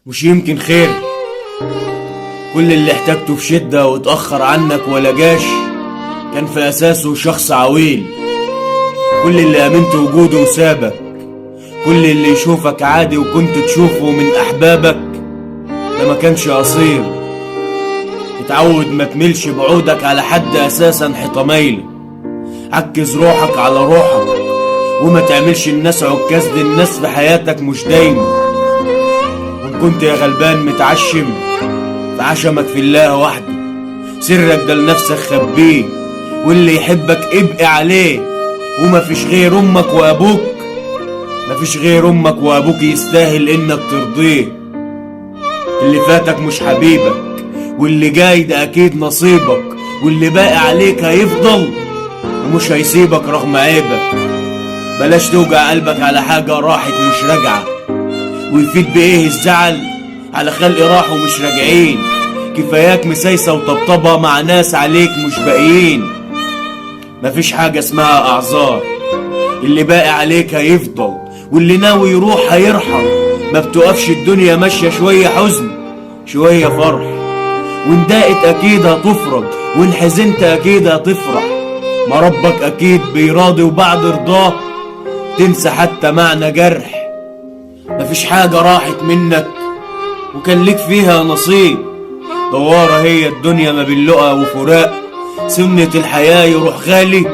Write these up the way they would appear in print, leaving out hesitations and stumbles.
مش يمكن خير. كل اللي احتاجته في شدة واتأخر عنك ولا جاش كان في أساسه شخص عويل. كل اللي أمنت وجوده وسابك، كل اللي يشوفك عادي وكنت تشوفه من أحبابك، ده ما كانش أصيل. اتعود ما تميلش بعودك على حد أساسا حطميل. عكز روحك على روحك وما تعملش الناس عكاز للناس في حياتك مش دايما. وان كنت يا غلبان متعشم فعشمك في الله وحده، سرك ده لنفسك خبيه، واللي يحبك ابقي عليه. ومفيش غير امك وابوك، مفيش غير امك وابوك يستاهل انك ترضيه. اللي فاتك مش حبيبك، واللي جاي ده اكيد نصيبك، واللي باقي عليك هيفضل ومش هيسيبك رغم عيبك. بلاش توجع قلبك على حاجة راحت مش راجعة، ويفيد بايه الزعل على خلق راحوا مش راجعين. كفاياك مسايسة وطبطبة مع ناس عليك مش باقيين. مفيش حاجة اسمها اعذار، اللي باقي عليك هيفضل، واللي ناوي يروح هيرحل. ما بتقفش الدنيا ماشية، شوية حزن شوية فرح، وان ضاقت اكيد هتفرج، وان حزنت اكيد هتفرح. ما ربك اكيد بيراضي، وبعد رضاه تنسى حتى معنى جرح. مفيش حاجة راحت منك وكان ليك فيها نصيب. دوارة هي الدنيا ما بين لقا وفراق، سنة الحياة يروح غالي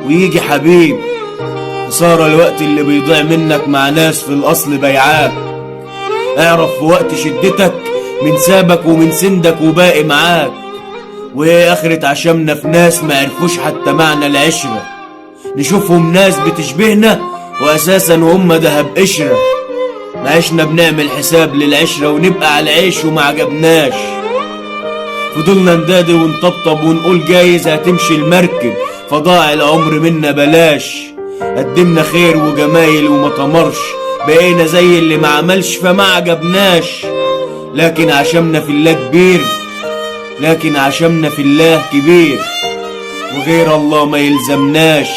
ويجي حبيب. خسارة الوقت اللي بيضيع منك مع ناس في الأصل بيعاك. اعرف في وقت شدتك من سابك ومن سندك وباقي معاك. وهي آخرة عشمنا في ناس ما عرفوش حتى معنى العشرة. نشوفهم ناس بتشبهنا وأساسا هم دهب قشرة. ما عشنا بنعمل حساب للعشرة ونبقى على العيش وما عجبناش. فضلنا ندادي ونطبطب ونقول جايز هتمشي المركب، فضاع العمر منا بلاش. قدمنا خير وجمايل وما طمرش، بقينا زي اللي ما عملش فما عجبناش. لكن عشمنا في الله كبير، لكن عشمنا في الله كبير، وغير الله ما يلزمناش.